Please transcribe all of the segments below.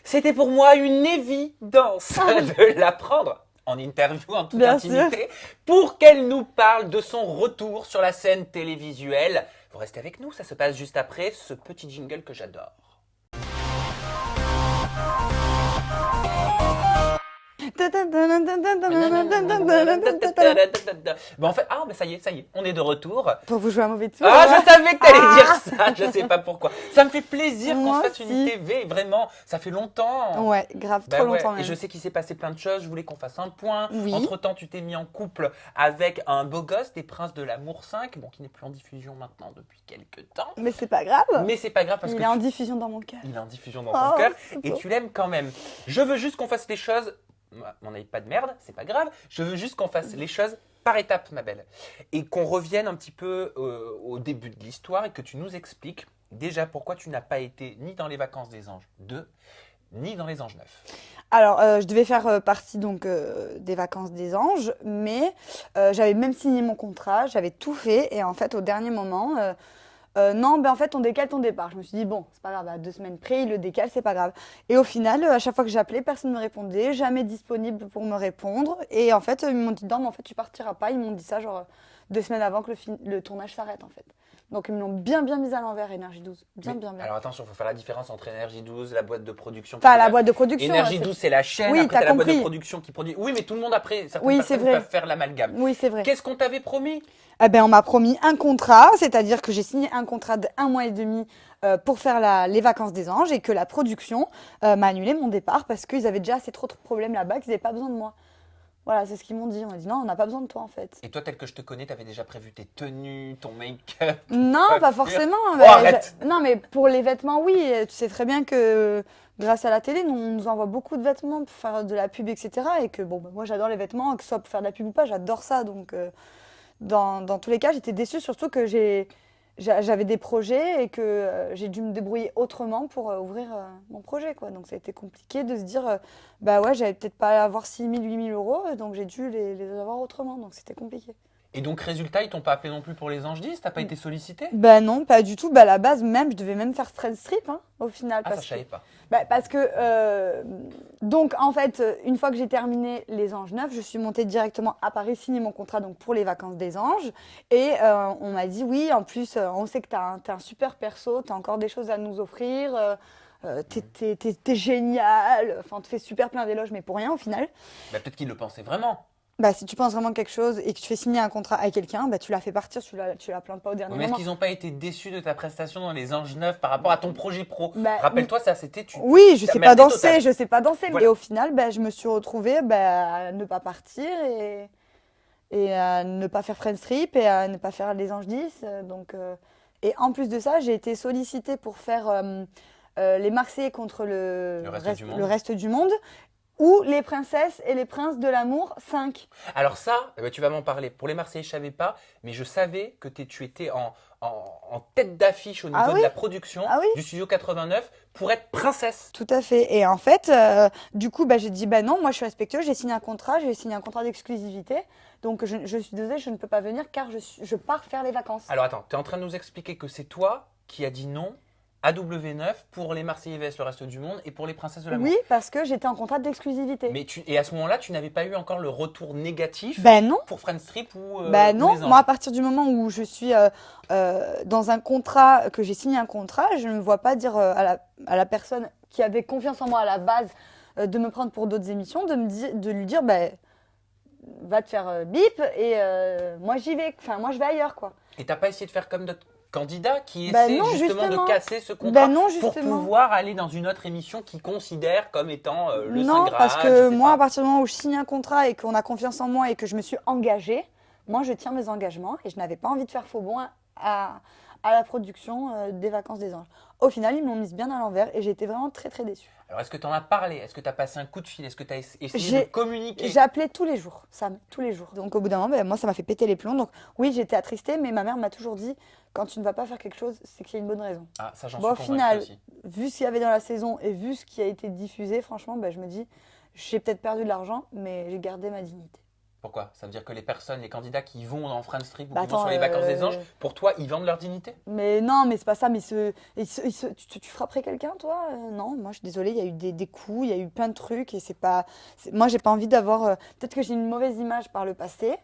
C'était pour moi une évidence de la prendre en interview en toute intimité pour qu'elle nous parle de son retour sur la scène télévisuelle. Vous restez avec nous, ça se passe juste après ce petit jingle que j'adore. Bon, en fait, mais ça y est, on est de retour. Pour vous jouer un mauvais tour. Ah, je savais que t'allais dire ça, je sais pas pourquoi. Ça me fait plaisir qu'on se fasse une TV, vraiment, ça fait longtemps. Ouais, grave, trop longtemps même. Et je sais qu'il s'est passé plein de choses, je voulais qu'on fasse un point. Oui. Entre-temps, tu t'es mis en couple avec un beau gosse des Princes de l'Amour 5, bon, qui n'est plus en diffusion maintenant depuis quelques temps. Mais c'est pas grave. Mais c'est pas grave parce il est en diffusion dans mon cœur. Il est en diffusion dans ton cœur et beau. tu l'aimes quand même. Je veux juste qu'on fasse les choses. On n'a pas de merde, c'est pas grave. Je veux juste qu'on fasse les choses par étapes, ma belle. Et qu'on revienne un petit peu au début de l'histoire et que tu nous expliques déjà pourquoi tu n'as pas été ni dans les Vacances des Anges 2, ni dans les Anges 9. Alors, je devais faire partie donc des Vacances des Anges, mais j'avais même signé mon contrat, j'avais tout fait. Et en fait, au dernier moment, non, en fait, on décale ton départ. Je me suis dit, bon, c'est pas grave, à 2 semaines près, il le décale, c'est pas grave. Et au final, à chaque fois que j'appelais, personne ne me répondait, jamais disponible pour me répondre. Et en fait, ils m'ont dit, non, mais en fait, tu partiras pas. Ils m'ont dit ça, genre, 2 semaines avant que le tournage s'arrête, en fait. Donc, ils me l'ont bien mis à l'envers, Énergie 12. Bien. Alors, attention, il faut faire la différence entre Énergie 12, la boîte de production. Enfin, la boîte de production. Énergie 12, c'est la chaîne. Oui, après, t'as la boîte de compris. production qui produit. Oui, mais tout le monde, après, certaines Oui, personnes peuvent faire l'amalgame. Oui, c'est vrai. Qu'est-ce qu'on t'avait promis ? Eh ben, on m'a promis un contrat, c'est-à-dire que j'ai signé un contrat d'1 mois et demi pour faire les Vacances des Anges et que la production m'a annulé mon départ parce qu'ils avaient déjà assez trop de problèmes là-bas, qu'ils n'avaient pas besoin de moi. Voilà, c'est ce qu'ils m'ont dit. On m'a dit non, on n'a pas besoin de toi en fait. Et toi, tel que je te connais, tu avais déjà prévu tes tenues, ton make-up. Non, pas forcément. Arrête. Non, mais pour les vêtements, oui. Tu sais très bien que grâce à la télé, on nous envoie beaucoup de vêtements pour faire de la pub, etc. Et que bon, moi j'adore les vêtements, que ce soit pour faire de la pub ou pas, j'adore ça. Donc dans tous les cas, j'étais déçue, surtout que j'avais des projets et que j'ai dû me débrouiller autrement pour ouvrir mon projet, quoi. Donc ça a été compliqué de se dire, bah ouais, j'allais peut-être pas avoir 6 000, 8 000 euros, donc j'ai dû les avoir autrement, donc c'était compliqué. Et donc, résultat, ils t'ont pas appelé non plus pour les Anges 10 ? T'as pas été sollicité ? Bah non, pas du tout. Bah à la base, même, je devais même faire Friends Strip, hein, au final. Ah, ça, je savais pas. Bah, parce que, donc en fait, une fois que j'ai terminé les Anges 9, je suis montée directement à Paris, signer mon contrat donc, pour les Vacances des Anges. Et on m'a dit, oui, en plus, on sait que t'es un super perso, t'as encore des choses à nous offrir, t'es génial, enfin, on te fait super plein d'éloges, mais pour rien au final. Bah, peut-être qu'ils le pensaient vraiment. Bah, si tu penses vraiment quelque chose et que tu fais signer un contrat à quelqu'un, bah, tu la fais partir, tu la plains pas au dernier Mais est-ce moment. qu'ils n'ont pas été déçus de ta prestation dans les Anges 9 par rapport à ton projet pro ? Bah, Rappelle-toi, ça c'était... Oui, je sais pas danser, total. je sais pas danser. Voilà. Mais au final, bah, je me suis retrouvée à ne pas partir et à ne pas faire Friends Strip et à ne pas faire les Anges 10. Et en plus de ça, j'ai été sollicitée pour faire les Marseillais contre le reste du monde. Ou les princesses et les princes de l'amour 5. Alors ça, tu vas m'en parler. Pour les Marseillais, je savais pas, mais je savais que tu étais en tête d'affiche au niveau de la production du Studio 89 pour être princesse. Tout à fait. Et en fait, du coup, j'ai dit, non, moi je suis respectueuse, j'ai signé un contrat d'exclusivité. Donc je suis désolée, je ne peux pas venir car je pars faire les vacances. Alors attends, tu es en train de nous expliquer que c'est toi qui as dit non à W9 pour les Marseillais vs le reste du monde et pour les princesses de l'amour. Oui, parce que j'étais en contrat d'exclusivité. Et à ce moment-là, tu n'avais pas eu encore le retour négatif non. pour Friends Strip ou non, moi à partir du moment où je suis dans un contrat, que j'ai signé un contrat, je ne me vois pas dire à la personne qui avait confiance en moi à la base de me prendre pour d'autres émissions, de lui dire va te faire bip et moi j'y vais, enfin moi je vais ailleurs quoi. Et t'as pas essayé de faire comme d'autres candidats qui essaient justement de casser ce contrat pour pouvoir aller dans une autre émission qu'ils considèrent comme étant le Saint Graal. Non, parce que moi, à partir du moment où je signe un contrat et qu'on a confiance en moi et que je me suis engagée, moi, je tiens mes engagements et je n'avais pas envie de faire faux bon à la production des Vacances des Anges. Au final, ils m'ont mise bien à l'envers et j'ai été vraiment très, très déçue. Alors, est-ce que tu en as parlé ? Est-ce que tu as passé un coup de fil ? Est-ce que tu as essayé de communiquer ? J'ai appelé tous les jours, Sam, tous les jours. Donc, au bout d'un moment, moi, ça m'a fait péter les plombs. Donc, oui, j'étais attristée, mais ma mère m'a toujours dit, quand tu ne vas pas faire quelque chose, c'est qu'il y a une bonne raison. Ah, ça, j'en suis convaincue au final, aussi. Vu ce qu'il y avait dans la saison et vu ce qui a été diffusé, franchement, je me dis, j'ai peut-être perdu de l'argent, mais j'ai gardé ma dignité. Pourquoi? Ça veut dire que les candidats qui vont dans Friends Trip ou Bah qui vont attends, sur les vacances des anges, pour toi, ils vendent leur dignité? mais non, mais c'est pas ça. Mais tu frapperais quelqu'un, toi? Non, moi, je suis désolée, il y a eu des coups, il y a eu plein de trucs et c'est pas. Moi, j'ai pas envie d'avoir. Peut-être que j'ai une mauvaise image par le passé.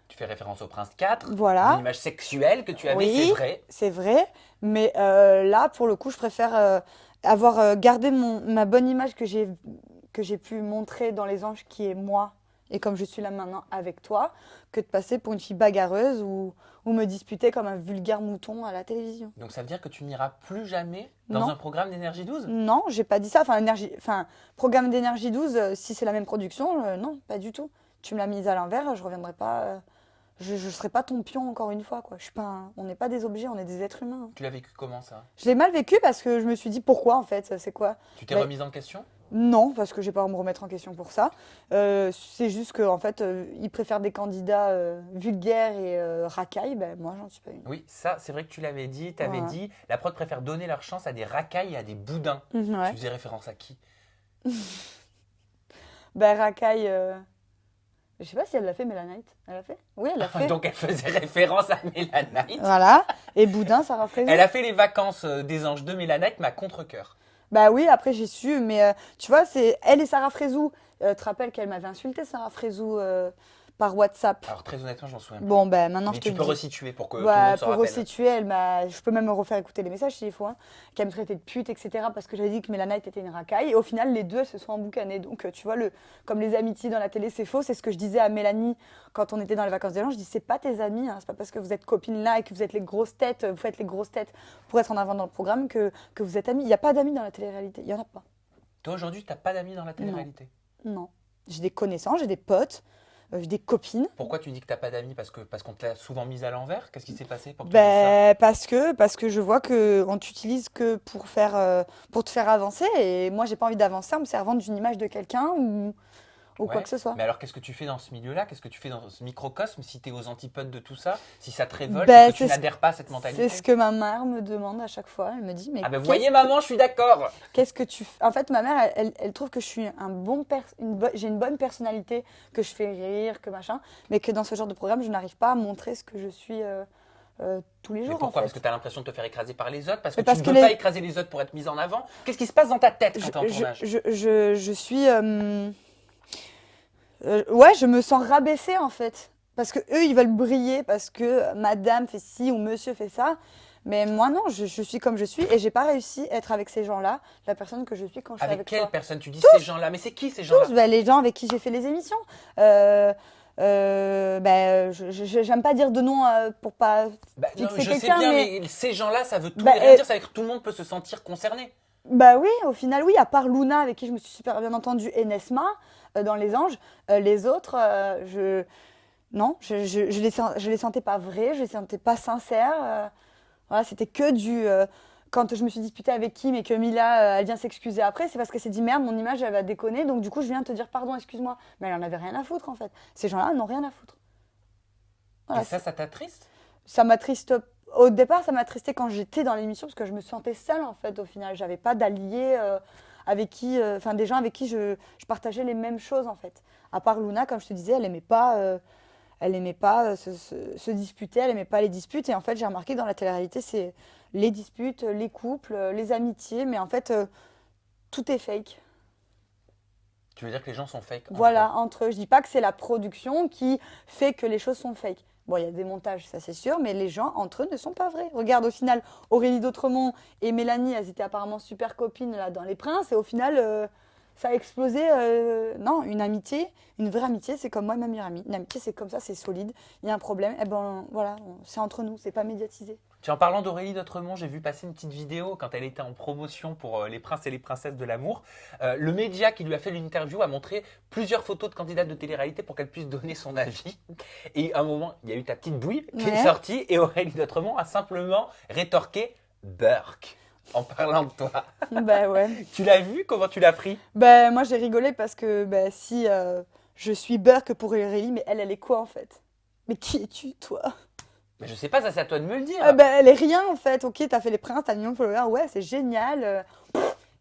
Tu fais référence au Prince 4, Voilà. une image sexuelle que tu avais, Oui, c'est vrai. c'est vrai. Mais là, pour le coup, je préfère avoir gardé ma bonne image que j'ai pu montrer dans Les Anges, qui est moi, et comme je suis là maintenant avec toi, que de passer pour une fille bagarreuse ou me disputer comme un vulgaire mouton à la télévision. Donc ça veut dire que tu n'iras plus jamais dans Non. un programme d'énergie 12? Non, j'ai pas dit ça. Programme d'énergie 12, si c'est la même production, non, pas du tout. Tu me l'as mise à l'envers, je reviendrai pas. Je serai pas ton pion encore une fois, quoi. Je suis pas on n'est pas des objets, on est des êtres humains. Tu l'as vécu comment ça? Je l'ai mal vécu parce que je me suis dit pourquoi en fait, c'est quoi? Tu t'es Mais- remise en question? Non, parce que j'ai pas à me remettre en question pour ça. C'est juste qu'en fait, ils préfèrent des candidats vulgaires et racailles. Ben, moi, j'en suis pas une. Oui, ça c'est vrai que tu l'avais dit, tu avais Ouais. dit, la prod préfère donner leur chance à des racailles et à des boudins. Ouais. Tu faisais référence à qui? Ben, racaille, je sais pas si elle l'a fait, Mélanite. Elle l'a fait? Oui, elle l'a fait. Donc elle faisait référence à Mélanite. Voilà. Et Boudin, Sarah Frézou. Elle a fait les vacances des anges de Mélanite, mais à contre-cœur. Bah oui, après j'ai su, mais tu vois, c'est elle et Sarah Frézou. Tu te rappelles qu'elle m'avait insulté, Sarah Frézou, par WhatsApp. Alors très honnêtement, j'en souviens pas. Bon, ben maintenant Mais je te tu le peux dis. resituer pour que tout le Bah, monde se pour rappelle. resituer, je peux même me refaire écouter les messages s'il faut, hein, qu'elle me traitait de pute, etc. parce que j'avais dit que Mélanite était une racaille. Et au final, les deux, elles se sont emboucanées. Donc, tu vois, comme les amitiés dans la télé, c'est faux. C'est ce que je disais à Mélanie quand on était dans les vacances des gens. Je dis, c'est pas tes amis, hein, c'est pas parce que vous êtes copines là et que vous êtes les grosses têtes, vous faites les grosses têtes pour être en avant dans le programme que vous êtes amis. Il n'y a pas d'amis dans la télé-réalité. Il n'y en a pas. Toi aujourd'hui, t'as pas d'amis dans la télé-réalité. Non. J'ai des connaissances, j'ai des potes, j'ai des copines. Pourquoi tu dis que t'as pas d'amis? Parce qu'on te l'a souvent mise à l'envers? Qu'est-ce qui s'est passé pour que tu dises ça? Ben, parce que je vois qu'on t'utilise que pour te faire avancer. Et moi, j'ai pas envie d'avancer en me servant d'une image de quelqu'un ou quoi Ouais. que ce soit. Mais alors qu'est-ce que tu fais dans ce milieu-là? Qu'est-ce que tu fais dans ce microcosme si tu es aux antipodes de tout ça? Si ça te révolte Ben, et que tu c'est ce- n'adhères pas à cette mentalité? C'est ce que ma mère me demande à chaque fois. Elle me dit, mais Ah ben vous voyez maman, je suis d'accord. qu'est-ce que tu fais? En fait, ma mère, elle trouve que je suis j'ai une bonne personnalité, que je fais rire, que machin, mais que dans ce genre de programme, je n'arrive pas à montrer ce que je suis tous les Mais jours, en pourquoi? fait. Parce que tu as l'impression de te faire écraser par les autres? Parce que Mais tu parce ne que veux les- pas écraser les autres pour être mise en avant? Qu'est-ce qui se passe dans ta tête quand tu es en tournage? Je suis. Ouais, je me sens rabaissée en fait. Parce que eux, ils veulent briller, parce que madame fait ci ou monsieur fait ça. Mais moi, non, je suis comme je suis et j'ai pas réussi à être avec ces gens-là, la personne que je suis quand je suis Avec avec quelle toi. personne tu dis ces gens-là? Mais c'est qui ces gens-là? Tous, bah, les gens avec qui j'ai fait les émissions. J'aime pas dire de nom pour pas Bah, non, fixer je sais quelqu'un, bien, mais. mais ces gens-là, ça veut tout Bah, et rien dire. Ça veut dire que tout le monde peut se sentir concerné. Bah oui, au final, oui, à part Luna, avec qui je me suis super bien entendue, et Nesma, dans Les Anges, les autres, non, je les sentais pas vrais, je les sentais pas sincères. Voilà, c'était que quand je me suis disputée avec Kim et que Mila, elle vient s'excuser après, c'est parce qu'elle s'est dit merde, mon image, elle va déconner, donc du coup, je viens te dire pardon, excuse-moi. Mais elle en avait rien à foutre, en fait. Ces gens-là n'ont rien à foutre. Voilà, Et ça t'attriste? ça m'attriste. Au départ, ça m'attristait quand j'étais dans l'émission parce que je me sentais seule en fait. Au final, j'avais pas d'alliés avec qui, des gens avec qui je partageais les mêmes choses en fait. À part Luna, comme je te disais, elle aimait pas se disputer, elle aimait pas les disputes. Et en fait, j'ai remarqué que dans la télé-réalité, c'est les disputes, les couples, les amitiés, mais en fait, tout est fake. Tu veux dire que les gens sont fake entre Voilà, eux? entre eux. Je dis pas que c'est la production qui fait que les choses sont fake. Bon, il y a des montages, ça c'est sûr, mais les gens entre eux ne sont pas vrais. Regarde, au final, Aurélie d'Autremont et Mélanie, elles étaient apparemment super copines là dans Les Princes, et au final, ça a explosé. Non, une amitié, une vraie amitié, c'est comme moi et ma meilleure amie. Une amitié, c'est comme ça, c'est solide. Il y a un problème, et ben voilà, c'est entre nous, c'est pas médiatisé. Tiens, en parlant d'Aurélie d'Autremont, j'ai vu passer une petite vidéo quand elle était en promotion pour Les Princes et les Princesses de l'amour. Le média qui lui a fait l'interview a montré plusieurs photos de candidates de télé-réalité pour qu'elle puisse donner son avis. Et à un moment, il y a eu ta petite bouille qui est Ouais. sortie et Aurélie d'Autremont a simplement rétorqué Burk en parlant de toi. Bah ouais. Tu l'as vu? Comment tu l'as pris? Bah moi j'ai rigolé parce que bah, si je suis Burke pour Aurélie, mais elle est quoi en fait? Mais qui es-tu toi? Mais je sais pas, ça c'est à toi de me le dire. Ah bah, elle est rien en fait. Ok, t'as fait Les Princes, t'as 1 million de followers, ouais, c'est génial.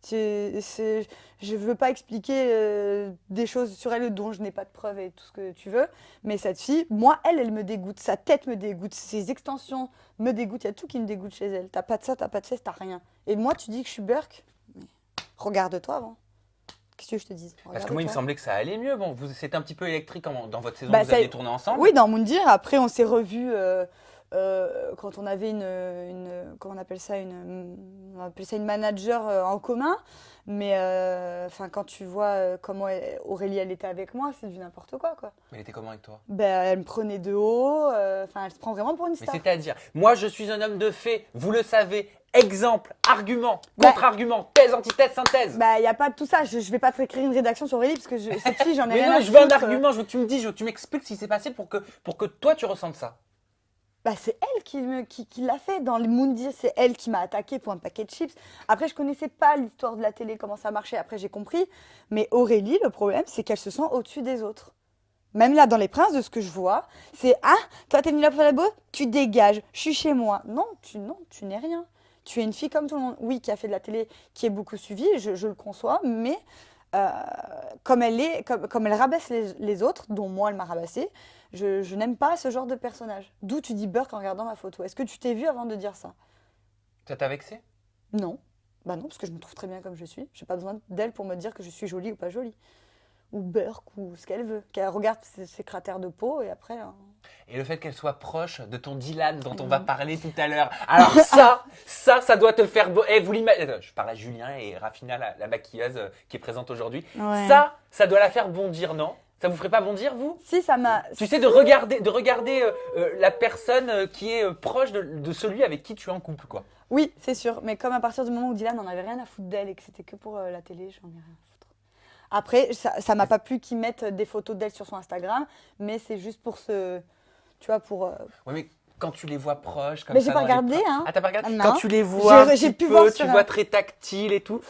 Je veux pas expliquer des choses sur elle dont je n'ai pas de preuves et tout ce que tu veux. Mais cette fille, moi, elle me dégoûte. Sa tête me dégoûte. Ses extensions me dégoûtent. Il y a tout qui me dégoûte chez elle. T'as pas de ça, t'as pas de fesses, t'as rien. Et moi, tu dis que je suis Burke. Mais regarde-toi avant. Qu'est-ce que je te dis? Parce que moi, il me semblait que ça allait mieux. Bon, c'était un petit peu électrique dans votre saison, Bah, vous aviez tourné ensemble. Oui, dans Moundir. Après, on s'est revus quand on avait comment on appelle ça une manager en commun. Mais quand tu vois comment Aurélie, elle était avec moi, c'est du n'importe quoi. Mais elle était comment avec toi? Ben, elle me prenait de haut. Elle se prend vraiment pour une Mais star. c'est-à-dire, moi, je suis un homme de fait, vous le savez. Exemple, argument, contre-argument, thèse, antithèse, synthèse. Bah, il n'y a pas de tout ça. Je vais pas te écrire une rédaction sur Aurélie parce que cette fille, j'en ai Mais rien non, à je veux un foutre. argument, je veux que tu me dises, je veux que tu m'expliques ce qui s'est passé pour que toi, tu ressentes ça. Bah, c'est elle qui l'a fait dans les Moundir. C'est elle qui m'a attaqué pour un paquet de chips. Après, je connaissais pas l'histoire de la télé, comment ça marchait. Après, j'ai compris. Mais Aurélie, le problème, c'est qu'elle se sent au-dessus des autres. Même là, dans Les Princes, de ce que je vois, c'est « Ah, toi, t'es venue là pour faire la beau, tu dégages, je suis chez moi. » Non, tu n'es rien. Tu es une fille comme tout le monde. Oui, qui a fait de la télé, qui est beaucoup suivie, je le conçois, mais comme elle rabaisse les autres, dont moi, elle m'a rabassée, je n'aime pas ce genre de personnage. D'où tu dis Burke en regardant ma photo. Est-ce que tu t'es vue avant de dire ça? Ça t'a vexé? Non. Bah non, parce que je me trouve très bien comme je suis. J'ai pas besoin d'elle pour me dire que je suis jolie ou pas jolie. Ou Burke, ou ce qu'elle veut. Qu'elle regarde ses cratères de peau et après... Et le fait qu'elle soit proche de ton Dylan dont on va parler tout à l'heure. Alors ça doit te faire... vous l'imaginez... Je parle à Julien et Rafina, la maquilleuse qui est présente aujourd'hui. Ouais. Ça doit la faire bondir, non? Ça vous ferait pas bondir, vous? Si, ça m'a... Tu sais, de regarder la personne qui est proche de celui avec qui tu es en couple, quoi. Oui, c'est sûr. Mais comme à partir du moment où Dylan n'en avait rien à foutre d'elle et que c'était que pour la télé, j'en ai rien à foutre. Après, ça m'a pas plu qu'ils mettent des photos d'elle sur son Instagram, mais c'est juste pour tu vois, pour... Ouais, mais quand tu les vois proches, comme mais ça... j'ai pas regardé, hein. Ah, t'as pas regardé? Non. Quand tu les vois un j'ai petit pu peu, voir tu vois très tactile et tout,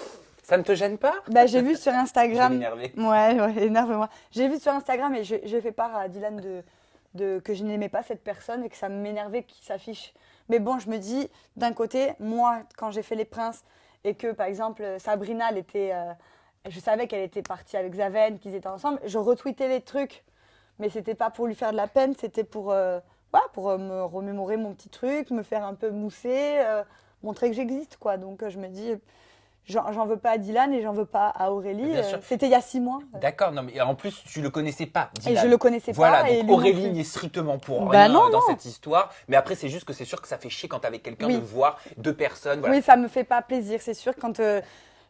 ça ne te gêne pas? Bah, j'ai vu sur Je vais Instagram... m'énerver. Ouais, énerve-moi. J'ai vu sur Instagram et j'ai fait part à Dylan que je n'aimais pas cette personne et que ça m'énervait qu'il s'affiche. Mais bon, je me dis, d'un côté, moi, quand j'ai fait Les Princes et que, par exemple, Sabrina, elle était... je savais qu'elle était partie avec Zaven, qu'ils étaient ensemble. Je retweetais les trucs, mais c'était pas pour lui faire de la peine, c'était pour me remémorer mon petit truc, me faire un peu mousser, montrer que j'existe, quoi. Donc je me dis, j'en veux pas à Dylan et j'en veux pas à Aurélie. Bien sûr. C'était il y a 6 mois. D'accord, non, mais en plus, tu le connaissais pas, Dylan. Et je le connaissais voilà, pas. Et donc lui non Aurélie plus. n'y est strictement pour Bah rien non, dans non. cette histoire. Mais après, c'est juste que c'est sûr que ça fait chier quand t'es avec quelqu'un Oui. de voir deux personnes. Voilà. Oui, ça me fait pas plaisir, c'est sûr. Quand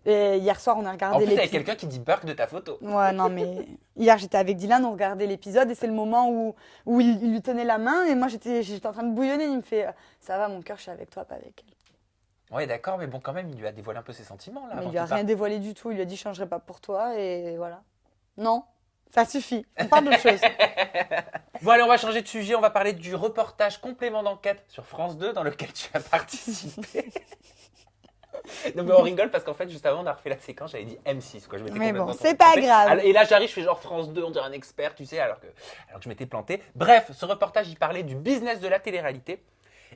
hier soir, on a En regardé plus, avec l'épisode. quelqu'un qui dit Burke de ta photo. Ouais, non, mais hier, j'étais avec Dylan, on regardait l'épisode et c'est le moment où il lui tenait la main et moi, j'étais en train de bouillonner. Il me fait ça va, mon cœur, je suis avec toi, pas avec elle. Ouais, d'accord, mais bon, quand même, il lui a dévoilé un peu ses sentiments, là. Mais avant il lui a qu'il rien dévoilé du tout. Il lui a dit je changerai pas pour toi et voilà. Non, ça suffit. On parle d'autre chose. Bon, allez, on va changer de sujet. On va parler du reportage complément d'enquête sur France 2 dans lequel tu as participé. Non, mais on rigole parce qu'en fait, juste avant, on a refait la séquence. J'avais dit M6, quoi. Je m'étais Mais complètement bon, c'est pas trompé. grave. Et là, j'arrive, je fais genre France 2, on dirait un expert, tu sais, alors que je m'étais planté. Bref, ce reportage, il parlait du business de la télé-réalité.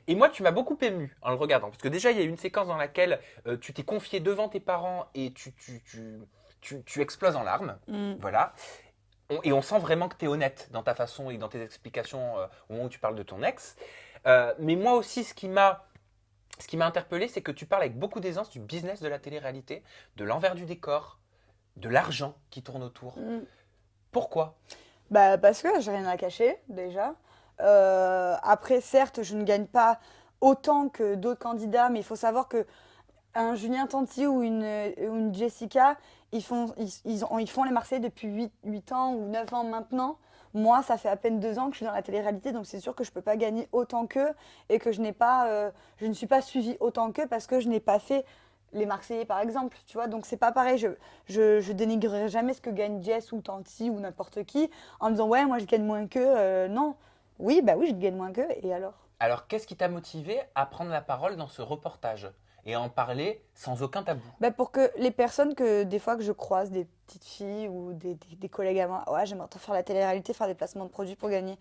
Et moi, tu m'as beaucoup ému en le regardant. Parce que déjà, il y a eu une séquence dans laquelle tu t'es confié devant tes parents et tu exploses en larmes. Voilà. Et on sent vraiment que tu es honnête dans ta façon et dans tes explications au moment où tu parles de ton ex. Mais moi aussi, ce qui m'a interpellé, c'est que tu parles avec beaucoup d'aisance du business de la télé-réalité, de l'envers du décor, de l'argent qui tourne autour. Pourquoi? Bah, parce que j'ai rien à cacher, déjà. Après, certes, je ne gagne pas autant que d'autres candidats, mais il faut savoir que un Julien Tanti ou une Jessica, ils font les Marseillais depuis 8 ans ou 9 ans maintenant. Moi, ça fait à peine 2 ans que je suis dans la télé-réalité, donc c'est sûr que je ne peux pas gagner autant qu'eux et que je ne suis pas suivie autant qu'eux parce que je n'ai pas fait les Marseillais, par exemple. Tu vois, donc c'est pas pareil. Je dénigrerai jamais ce que gagne Jess ou Tanti ou n'importe qui en me disant « Ouais, moi, je gagne moins qu'eux. » Non. Oui, je gagne moins qu'eux. Et alors? Alors, qu'est-ce qui t'a motivé à prendre la parole dans ce reportage et à en parler sans aucun tabou? Pour que les personnes des fois que je croise, des petites filles ou des collègues à moi, ouais, j'aimerais faire la télé-réalité, faire des placements de produits pour gagner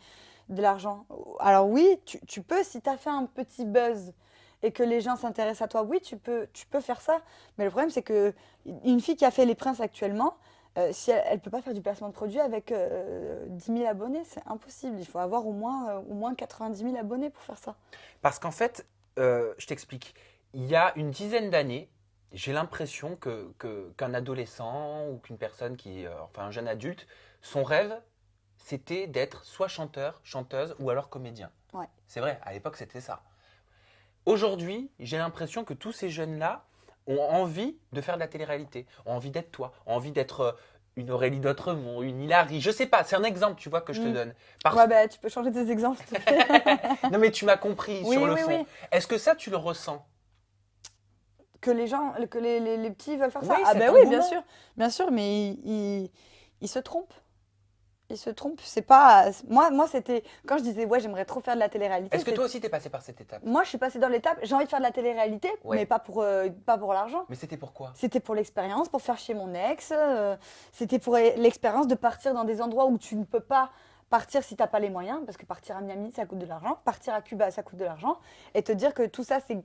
de l'argent. Alors oui, tu peux si tu as fait un petit buzz et que les gens s'intéressent à toi, oui, tu peux faire ça. Mais le problème, c'est que une fille qui a fait Les Princes actuellement, si elle ne peut pas faire du placement de produit avec 10 000 abonnés, c'est impossible. Il faut avoir au moins 90 000 abonnés pour faire ça. Parce qu'en fait, je t'explique, il y a une dizaine d'années, j'ai l'impression qu'un adolescent ou qu'une personne enfin un jeune adulte, son rêve, c'était d'être soit chanteur, chanteuse ou alors comédien. Ouais. C'est vrai, à l'époque, c'était ça. Aujourd'hui, j'ai l'impression que tous ces jeunes-là ont envie de faire de la télé-réalité, ont envie d'être toi, ont envie d'être une Aurélie d'Autremont, une Hilary, je sais pas, c'est un exemple, tu vois, que je te donne. Ouais, bah, tu peux changer tes exemples, s'il te plaît. Non, mais tu m'as compris sur le fond. Oui. Est-ce que ça, tu le ressens? Que les gens, que les petits veulent faire ça? Oui, Ah cet ben oui, engouement. bien sûr, mais ils se trompent. Ils se trompent. C'est pas moi c'était quand je disais ouais j'aimerais trop faire de la télé-réalité. Est-ce que toi aussi t'es passé par cette étape? Moi je suis passée dans l'étape j'ai envie de faire de la télé-réalité Ouais. mais pas pour l'argent. Mais c'était pourquoi? C'était pour l'expérience, pour faire chier mon ex. C'était pour l'expérience de partir dans des endroits où tu ne peux pas partir si t'as pas les moyens parce que partir à Miami ça coûte de l'argent, partir à Cuba ça coûte de l'argent et te dire que tout ça c'est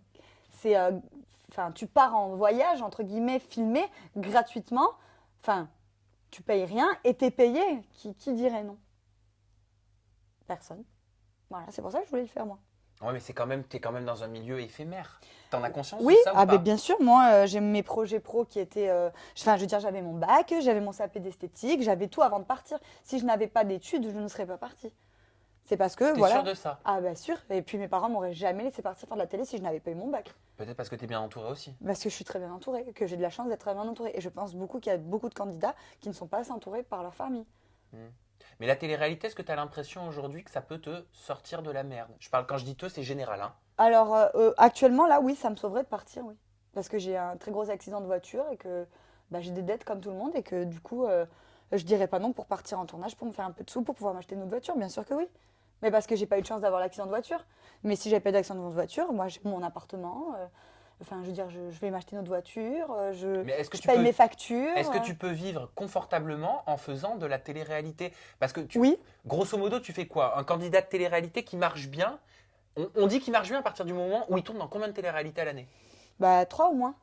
enfin tu pars en voyage entre guillemets filmé gratuitement. Enfin tu payes rien et t'es payé. Qui dirait non? Personne. Voilà, c'est pour ça que je voulais le faire moi. Ouais, mais t'es quand même dans un milieu éphémère. T'en as conscience Oui, de ça ou pas? ben bien sûr, moi j'ai mes projets pro qui étaient. Enfin, je veux dire, j'avais mon bac, j'avais mon CAP d'esthétique, j'avais tout avant de partir. Si je n'avais pas d'études, je ne serais pas partie. C'est parce que T'es voilà. sûre de ça? Ah, bien sûr. Et puis mes parents m'auraient jamais laissé partir faire de la télé si je n'avais pas eu mon bac. Peut-être parce que t'es bien entourée aussi. Parce que je suis très bien entourée, que j'ai de la chance d'être très bien entourée. Et je pense beaucoup qu'il y a beaucoup de candidats qui ne sont pas assez entourés par leur famille. Mais la télé-réalité, est-ce que t'as l'impression aujourd'hui que ça peut te sortir de la merde? Quand je dis te, c'est général, hein. Alors, actuellement, là, oui, ça me sauverait de partir, oui. Parce que j'ai un très gros accident de voiture et que bah, j'ai des dettes comme tout le monde et que du coup, je dirais pas non pour partir en tournage, pour me faire un peu de sous, pour pouvoir m'acheter une autre voiture, bien sûr que oui. Mais parce que j'ai pas eu de chance d'avoir l'accident de voiture. Mais si j'avais pas d'accident de voiture, moi, j'ai mon appartement. Enfin, je veux dire, je vais m'acheter une autre voiture, Mais est-ce que je tu paye peux, mes factures. est-ce que tu peux vivre confortablement en faisant de la télé-réalité? Parce que Oui, grosso modo, tu fais quoi? Un candidat de télé-réalité qui marche bien, on dit qu'il marche bien à partir du moment où il tourne dans combien de télé-réalités à l'année? bah 3 au moins.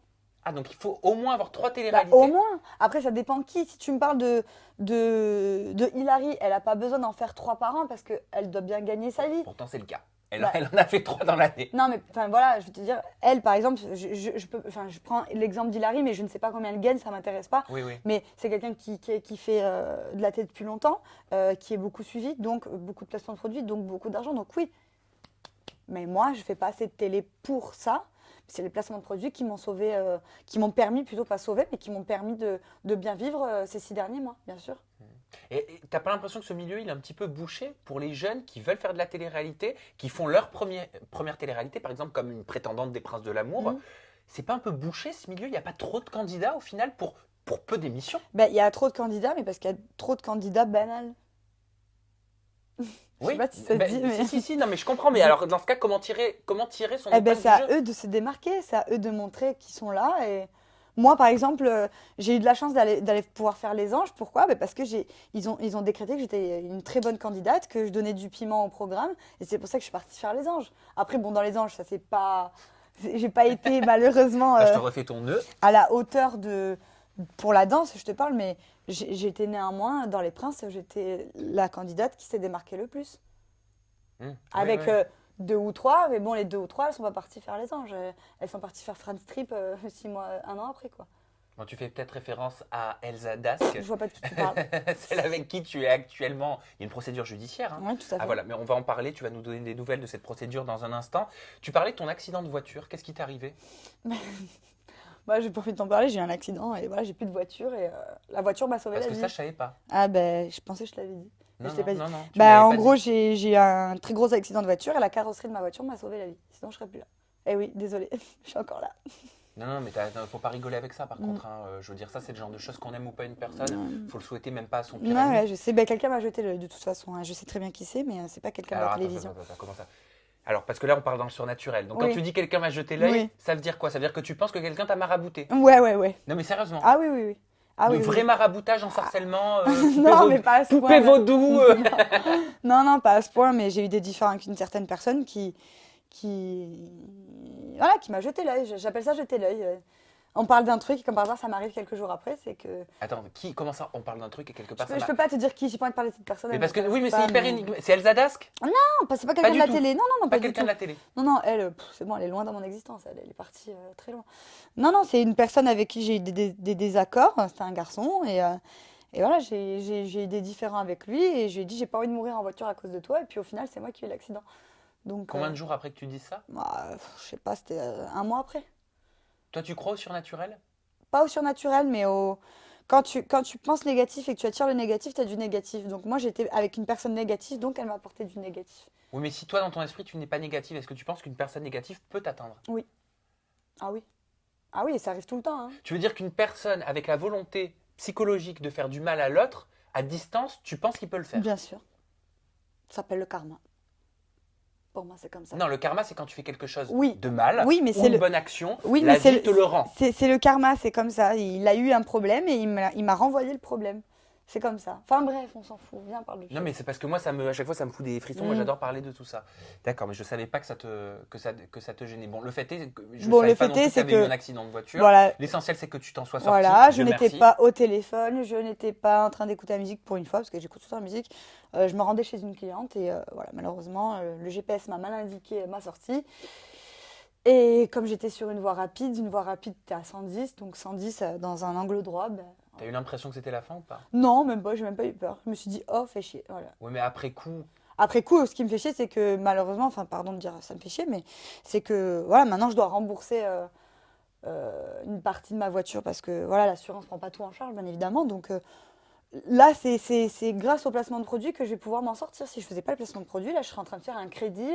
Ah, donc il faut au moins avoir 3 Bah, télé-réalités? au moins. Après, ça dépend qui. Si tu me parles de Hilary, elle n'a pas besoin d'en faire 3 par an parce qu'elle doit bien gagner sa vie. Pourtant, c'est le cas. Bah. Elle en a fait 3 dans l'année. Non, mais enfin voilà, je veux te dire, elle par exemple, je prends l'exemple d'Hilary, mais je ne sais pas combien elle gagne, ça m'intéresse pas. Oui, oui. Mais c'est quelqu'un qui fait de la télé depuis longtemps, qui est beaucoup suivi, donc beaucoup de placements de produits, donc beaucoup d'argent, donc oui. Mais moi, je fais pas assez de télé pour ça. C'est les placements de produits qui m'ont sauvé, qui m'ont permis, plutôt pas sauvé, mais qui m'ont permis de bien vivre ces 6 derniers mois, bien sûr. Et t'as pas l'impression que ce milieu, il est un petit peu bouché pour les jeunes qui veulent faire de la télé-réalité, qui font leur première télé-réalité, par exemple comme une prétendante des Princes de l'amour? Mhm. C'est pas un peu bouché ce milieu? Il n'y a pas trop de candidats au final pour peu d'émissions? Ben, il y a trop de candidats, mais parce qu'il y a trop de candidats banals. Je sais pas si ça se dit, mais. Si, non, mais je comprends. Mais alors, dans ce cas, comment tirer son Eh ben, épingle c'est du à jeu? eux de se démarquer, c'est à eux de montrer qu'ils sont là. Et moi, par exemple, j'ai eu de la chance d'aller pouvoir faire les anges. Pourquoi? Ben, parce que ils ont décrété que j'étais une très bonne candidate, que je donnais du piment au programme. Et c'est pour ça que je suis partie faire les anges. Après, bon, dans les anges, ça c'est pas. J'ai pas été malheureusement Là, je te refais ton nœud. à la hauteur pour la danse, je te parle, mais j'étais néanmoins, dans les princes, j'étais la candidate qui s'est démarquée le plus. Avec Ouais. 2 ou 3, mais bon, les 2 ou 3, elles sont pas parties faire les anges. Elles sont parties faire Franz Trip 6 mois, 1 an après, quoi. Bon, tu fais peut-être référence à Elsa Dask, Je vois pas de qui tu parles. celle avec qui tu es actuellement. Il y a une procédure judiciaire, hein. Oui, tout à fait. Ah voilà, mais on va en parler. Tu vas nous donner des nouvelles de cette procédure dans un instant. Tu parlais de ton accident de voiture. Qu'est-ce qui t'est arrivé? Moi, j'ai pas envie de t'en parler, j'ai eu un accident et voilà, j'ai plus de voiture et la voiture m'a sauvé Parce la que vie. ça, je savais pas. Ah ben, je pensais que je te l'avais dit. Mais Non, je t'ai pas dit. non, tu Bah, m'avais en pas gros, dit. j'ai eu un très gros accident de voiture et la carrosserie de ma voiture m'a sauvé la vie. Sinon, je serais plus là. Eh oui, désolée, je suis encore là. Non, mais faut pas rigoler avec ça, par contre, hein. Je veux dire, ça, c'est le genre de choses qu'on aime ou pas une personne. Faut le souhaiter même pas à son pire Non, ennemi. ouais, je sais. Ben, quelqu'un m'a jeté l'œil de toute façon, hein. Je sais très bien qui c'est, mais c'est pas quelqu'un de Alors, la attends, télévision. comment ça? Alors, parce que là, on parle dans le surnaturel. Donc, quand Oui. tu dis quelqu'un m'a jeté l'œil, Oui. ça veut dire quoi? Ça veut dire que tu penses que quelqu'un t'a marabouté? Ouais. Non, mais sérieusement. Ah oui, oui, oui. Ah, De oui, vrai oui. maraboutage, ensorcellement, Non, mais pas à ce poupée point-là. vaudou. Non, pas à ce point, mais j'ai eu des différends avec une certaine personne qui voilà, qui m'a jeté l'œil. J'appelle ça jeter l'œil. On parle d'un truc et comme par hasard, ça m'arrive quelques jours après. C'est que Attends, comment ça, on parle d'un truc et quelque part je peux pas te dire qui. J'ai pas envie de parler de cette personne. Mais elle parce que, m'intéresse oui, mais pas, c'est hyper énigme. C'est Elsa Dask? Non, c'est pas quelqu'un de du la tout. télé. Non, non, Pas du quelqu'un tout. de la télé. Non, non, elle, c'est bon, elle est loin dans mon existence. Elle est partie très loin. Non, non, c'est une personne avec qui j'ai eu des désaccords. C'était un garçon et voilà, j'ai eu des différends avec lui et je lui ai dit j'ai pas envie de mourir en voiture à cause de toi. Et puis au final, c'est moi qui ai eu l'accident. Donc, Combien de jours après que tu dis ça? bah, je sais pas, c'était un mois après. Toi, tu crois au surnaturel? Pas au surnaturel, mais quand tu penses négatif et que tu attires le négatif, tu as du négatif. Donc moi, j'étais avec une personne négative, donc elle m'a apporté du négatif. Oui, mais si toi, dans ton esprit, tu n'es pas négatif, est-ce que tu penses qu'une personne négative peut t'atteindre? Oui. Ah oui. Ah oui, et ça arrive tout le temps, hein. Tu veux dire qu'une personne avec la volonté psychologique de faire du mal à l'autre, à distance, tu penses qu'il peut le faire? Bien sûr. Ça s'appelle le karma. Pour moi, c'est comme ça. Non, le karma, c'est quand tu fais quelque chose Oui. de mal Oui, mais ou c'est une le- bonne action, Oui, la mais c'est vie te le rend. c'est le karma, c'est comme ça. Il a eu un problème et il m'a renvoyé le problème. C'est comme ça. Enfin bref, on s'en fout. Viens, parle de Non, mais c'est parce que moi, à chaque fois, ça me fout des frissons. Moi, Mm. j'adore parler de tout ça. D'accord, mais je savais pas que ça te gênait. Bon, le fait est que je Bon, savais le pas fait non plus est, que tu c'est avais eu que- un accident de voiture. Voilà. L'essentiel, c'est que tu t'en sois sorti. Voilà, je Dieu n'étais merci. pas au téléphone, je n'étais pas en train d'écouter la musique pour une fois, parce que j'écoute tout le temps la musique. Je me rendais chez une cliente et voilà, malheureusement, le GPS m'a mal indiqué ma sortie. Et comme j'étais sur une voie rapide était à 110, donc 110 dans un angle droit. T'as eu l'impression que c'était la fin ou pas? Non, même pas, j'ai même pas eu peur. Je me suis dit, oh, fait chier. Voilà. Oui, mais après coup, Après coup, ce qui me fait chier, c'est que malheureusement, enfin, pardon de dire ça me fait chier, mais c'est que voilà, maintenant je dois rembourser une partie de ma voiture parce que voilà, l'assurance prend pas tout en charge, bien évidemment. Donc là, c'est grâce au placement de produit que je vais pouvoir m'en sortir. Si je faisais pas le placement de produit, là, je serais en train de faire un crédit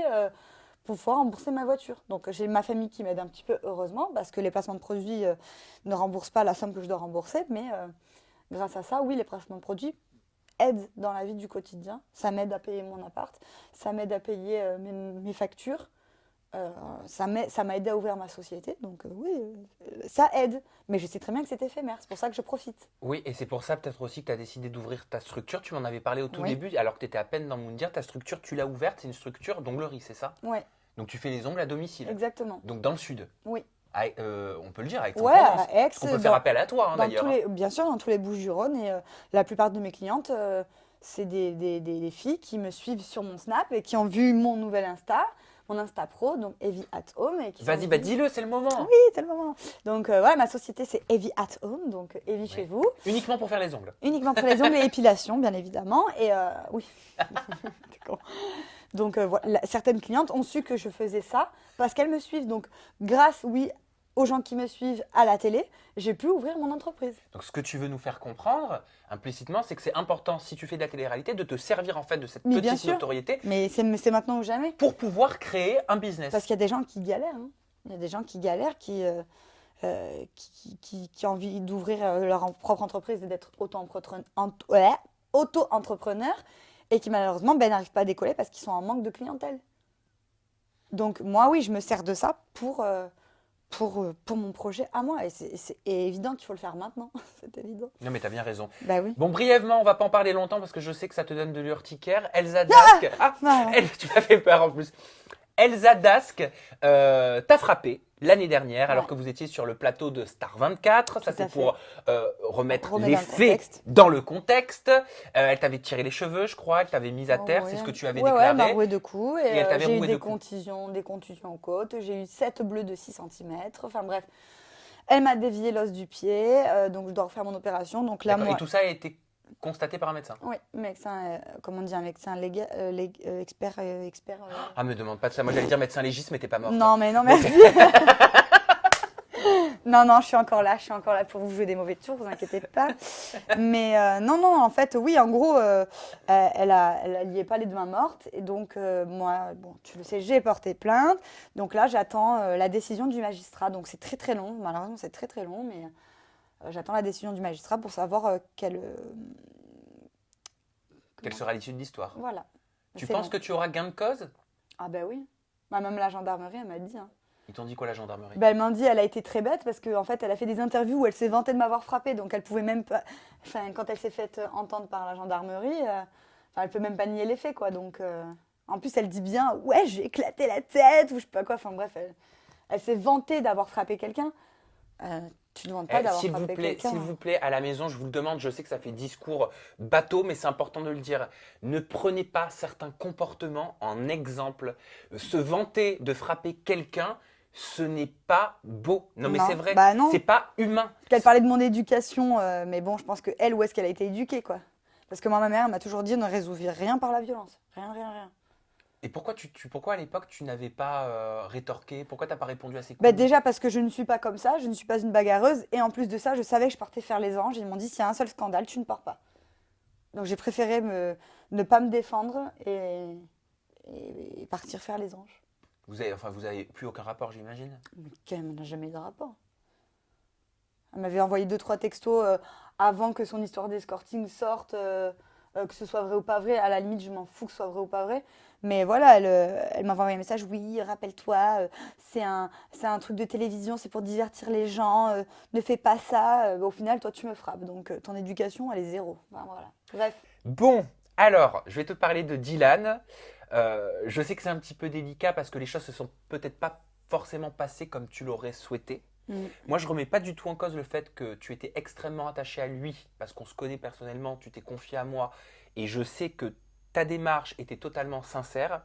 pour pouvoir rembourser ma voiture. Donc j'ai ma famille qui m'aide un petit peu, heureusement, parce que les placements de produits ne remboursent pas la somme que je dois rembourser, mais grâce à ça, oui, les placements de produits aident dans la vie du quotidien. Ça m'aide à payer mon appart, ça m'aide à payer mes factures, ça m'a aidé à ouvrir ma société. Donc oui, ça aide. Mais je sais très bien que c'est éphémère, c'est pour ça que je profite. oui, et c'est pour ça peut-être aussi que tu as décidé d'ouvrir ta structure. Tu m'en avais parlé au tout Oui. début, alors que tu étais à peine dans Moundir. Ta structure, tu l'as ouverte, c'est une structure d'onglerie, c'est ça? Ouais, Donc tu fais les ongles à domicile. exactement. Donc dans le sud. Oui. On peut le dire, avec Ouais, à Aix, On peut faire appel à toi, hein, dans d'ailleurs. bien sûr, dans tous les Bouches-du-Rhône. Et la plupart de mes clientes, c'est des filles qui me suivent sur mon Snap et qui ont vu mon nouvel Insta, mon Insta Pro, donc Evie at Home. Et qui Vas-y, sont bah venues- dis-le, c'est le moment. Oui, c'est le moment. Donc voilà, ma société c'est Evie at Home, donc Evie chez vous. Uniquement pour faire les ongles. Uniquement pour les ongles et épilation, bien évidemment. Et oui. T'es con. Donc voilà, certaines clientes ont su que je faisais ça parce qu'elles me suivent. Donc grâce, oui, aux gens qui me suivent à la télé, j'ai pu ouvrir mon entreprise. Donc ce que tu veux nous faire comprendre, implicitement, c'est que c'est important, si tu fais de la télé-réalité, de te servir en fait de cette Mais bien petite sûr. notoriété Mais c'est maintenant ou jamais. pour pouvoir créer un business. Parce qu'il y a des gens qui galèrent. Hein. Il y a des gens qui galèrent, qui ont envie d'ouvrir leur propre entreprise et d'être auto-entrepreneur et qui malheureusement n'arrivent pas à décoller parce qu'ils sont en manque de clientèle. Donc moi, oui, je me sers de ça pour mon projet à moi. Et c'est évident qu'il faut le faire maintenant. C'est évident. Non mais t'as bien raison. Bah oui. Bon, brièvement, on va pas en parler longtemps parce que je sais que ça te donne de l'urticaire. Elsa Dask. Non. Tu m'as fait peur en plus. Elsa Dask t'a frappé l'année dernière alors Ouais. que vous étiez sur le plateau de Star 24. Ça Tout à c'est pour remettre Remettre les dans le faits contexte. dans le contexte. Elle t'avait tiré les cheveux, je crois. Elle t'avait mise à terre. Oh, C'est ce ouais. que tu avais Ouais, elle m'a déclaré. roué de coups Et elle t'avait j'ai eu roué des de coups. contusions aux côtes. J'ai eu 7 bleus de 6 cm. Enfin bref, elle m'a dévié l'os du pied, donc je dois refaire mon opération. Donc là, D'accord. moi, Et tout ça a été constaté par un médecin. oui, médecin, comment on dit, un médecin expert. Ah, me demande pas de ça. Moi, j'allais dire médecin légiste, mais t'es pas morte. Non, mais non, merci. Non, je suis encore là pour vous jouer des mauvais tours, vous inquiétez pas. Mais non, en fait, oui, en gros, elle n'y est pas les deux mains mortes. Et donc, moi, bon, tu le sais, j'ai porté plainte. Donc là, j'attends la décision du magistrat. Donc c'est très, très long. Malheureusement, c'est très, très long. Mais j'attends la décision du magistrat pour savoir Quelle sera l'issue de l'histoire? Voilà. Tu C'est penses long. que tu auras gain de cause? Ah ben oui. Bah, même la gendarmerie, elle m'a dit. Hein. Ils t'ont dit quoi, la gendarmerie? Bah, elle m'a dit, elle a été très bête parce qu'en fait, elle a fait des interviews où elle s'est vantée de m'avoir frappée. Donc, elle pouvait même pas. Enfin, quand elle s'est faite entendre par la gendarmerie, elle peut même pas nier les faits, quoi. Donc, En plus, elle dit bien, ouais, j'ai éclaté la tête, ou je sais pas quoi. Enfin bref, elle s'est vantée d'avoir frappé quelqu'un. Tu ne demandes pas d'avoir frappé quelqu'un. S'il vous plaît, à la maison, je vous le demande, je sais que ça fait discours bateau, mais c'est important de le dire. Ne prenez pas certains comportements en exemple. Se vanter de frapper quelqu'un, ce n'est pas beau. Non, mais Non, c'est vrai, bah non. c'est pas humain. Parce qu'elle parlait de mon éducation, mais bon, je pense que elle, où est-ce qu'elle a été éduquée, quoi. Parce que moi, ma mère m'a toujours dit ne résoudre rien par la violence. Rien, rien, rien. Et pourquoi à l'époque tu n'avais pas rétorqué? Pourquoi t'as pas répondu à ces coups? Bah déjà parce que je ne suis pas comme ça, je ne suis pas une bagarreuse. Et en plus de ça, je savais que je partais faire les anges. Ils m'ont dit s'il y a un seul scandale, tu ne pars pas. Donc j'ai préféré ne pas me défendre et partir faire les anges. Vous avez plus aucun rapport, j'imagine? Mais on n'a jamais eu de rapport. Elle m'avait envoyé 2-3 textos avant que son histoire d'escorting sorte, que ce soit vrai ou pas vrai. À la limite, je m'en fous que ce soit vrai ou pas vrai. Mais voilà, elle m'a envoyé un message. Oui, rappelle-toi, c'est un truc de télévision, c'est pour divertir les gens. Ne fais pas ça. Au final, toi, tu me frappes. Donc, ton éducation, elle est zéro. Enfin, voilà. Bref. Bon, alors, je vais te parler de Dylan. Je sais que c'est un petit peu délicat parce que les choses se sont peut-être pas forcément passées comme tu l'aurais souhaité. Moi, je remets pas du tout en cause le fait que tu étais extrêmement attaché à lui parce qu'on se connaît personnellement, tu t'es confié à moi et je sais que ta démarche était totalement sincère.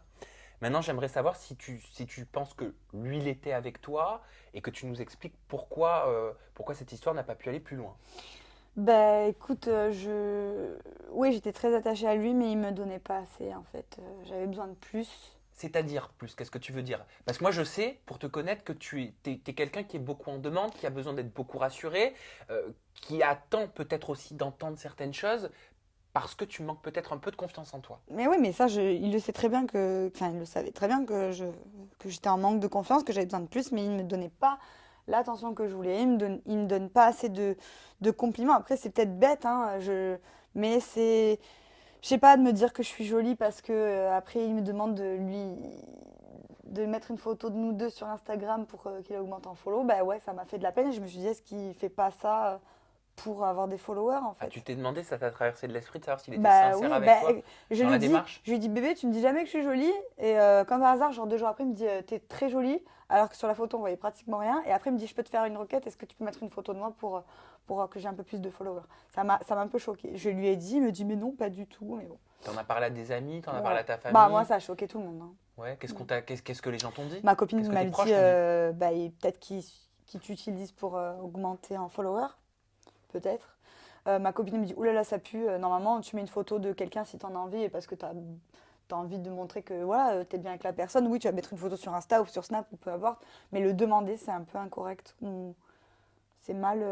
Maintenant, j'aimerais savoir si tu penses que lui l'était avec toi et que tu nous expliques pourquoi cette histoire n'a pas pu aller plus loin. Bah écoute, oui, j'étais très attachée à lui, mais il me donnait pas assez en fait. J'avais besoin de plus. C'est-à-dire plus, qu'est-ce que tu veux dire? Parce que moi, je sais, pour te connaître, que t'es quelqu'un qui est beaucoup en demande, qui a besoin d'être beaucoup rassuré, qui attend peut-être aussi d'entendre certaines choses, parce que tu manques peut-être un peu de confiance en toi. Mais oui, mais ça, il le sait très bien enfin, il le savait très bien que j'étais en manque de confiance, que j'avais besoin de plus, mais il ne me donnait pas l'attention que je voulais. Il me donne pas assez de compliments. Après, c'est peut-être bête, hein, mais c'est, je sais pas, de me dire que je suis jolie parce que après, il me demande de mettre une photo de nous deux sur Instagram pour qu'il augmente en follow. Bah ouais, ça m'a fait de la peine et je me suis dit, est-ce qu'il fait pas ça pour avoir des followers en Ah, fait? tu t'es demandé, ça t'a traversé de l'esprit de savoir s'il était Bah sincère oui, avec toi dans la dis, démarche? je lui dis bébé, tu me dis jamais que je suis jolie. Et comme par hasard, genre 2 jours après, il me dit t'es très jolie. Alors que sur la photo, on voyait pratiquement rien. Et après, il me dit je peux te faire une requête, est-ce que tu peux mettre une photo de moi pour que j'ai un peu plus de followers? Ça m'a un peu choquée. Je lui ai dit, il me dit mais non, pas du tout. Mais bon. T'en as parlé à des amis, t'en as Ouais. parlé à ta famille? Bah moi, ça a choqué tout le monde, hein. Ouais, qu'est-ce que les gens t'ont dit? Ma copine Qu'est-ce que m'a tes dit proches t'ont dit? bah, peut-être qu'il t'utilise pour augmenter en followers. Peut-être. Ma copine me dit oulala, ça pue. Normalement, tu mets une photo de quelqu'un si t'en as envie et parce que t'as envie de montrer que voilà, t'es bien avec la personne. Oui, tu vas mettre une photo sur Insta ou sur Snap ou peu importe. Mais le demander, c'est un peu incorrect. C'est mal.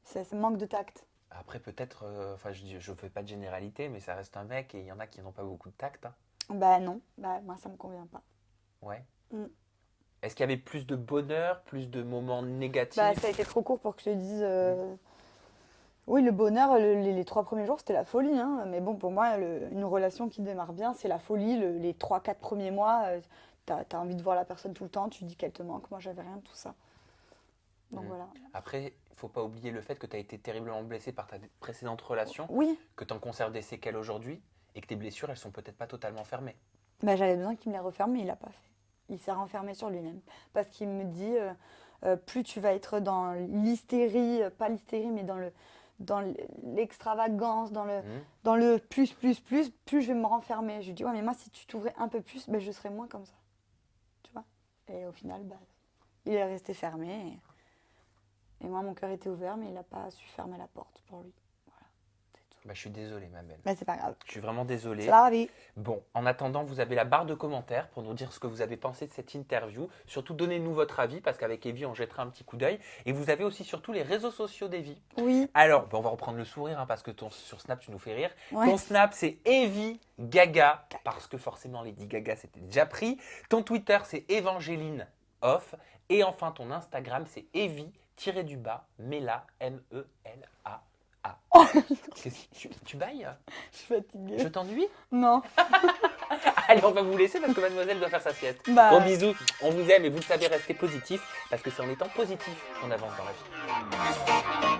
C'est manque de tact. Après, peut-être, je fais pas de généralité, mais ça reste un mec et il y en a qui n'ont pas beaucoup de tact, hein. Bah non, bah moi ça me convient pas. Ouais. Mm. Est-ce qu'il y avait plus de bonheur, plus de moments négatifs? Bah ça a été trop court pour que je te dise. Oui, le bonheur, les 3 premiers jours, c'était la folie, hein. Mais bon, pour moi, une relation qui démarre bien, c'est la folie. Les 3-4 premiers mois, t'as envie de voir la personne tout le temps, tu dis qu'elle te manque. Moi, j'avais rien de tout ça. Donc voilà. Après, il faut pas oublier le fait que tu as été terriblement blessé par ta précédente relation, Oui, que tu en conserves des séquelles aujourd'hui et que tes blessures, elles sont peut-être pas totalement fermées. bah, j'avais besoin qu'il me les referme, mais il l'a pas fait. Il s'est renfermé sur lui-même. Parce qu'il me dit, plus tu vas être dans l'hystérie, pas l'hystérie, mais dans l'extravagance, dans le plus je vais me renfermer. Je lui dis, ouais, mais moi, si tu t'ouvrais un peu plus, ben, je serais moins comme ça. Tu vois? Et au final, bah, il est resté fermé. Et moi, mon cœur était ouvert, mais il n'a pas su fermer la porte pour lui. Voilà, c'est tout. Bah, je suis désolé, ma belle. Mais c'est pas grave. Je suis vraiment désolé. C'est la vie. Bon, en attendant, vous avez la barre de commentaires pour nous dire ce que vous avez pensé de cette interview. Surtout, donnez-nous votre avis, parce qu'avec Evie, on jettera un petit coup d'œil. Et vous avez aussi surtout les réseaux sociaux d'Evie. Oui. Alors, on va reprendre le sourire, hein, parce que sur Snap, tu nous fais rire. Ouais. Ton Snap, c'est Evie Gaga, parce que forcément, Lady Gaga, c'était déjà pris. Ton Twitter, c'est Evangeline Off. Et enfin, ton Instagram, c'est Evie-Mela, M-E-L-A. Oh, Tu bailles? je suis fatiguée. Je t'ennuie? Non. Allez, on va vous laisser parce que mademoiselle doit faire sa sieste. Bah. Gros bisous, on vous aime et vous le savez, restez positif parce que c'est en étant positif qu'on avance dans la vie.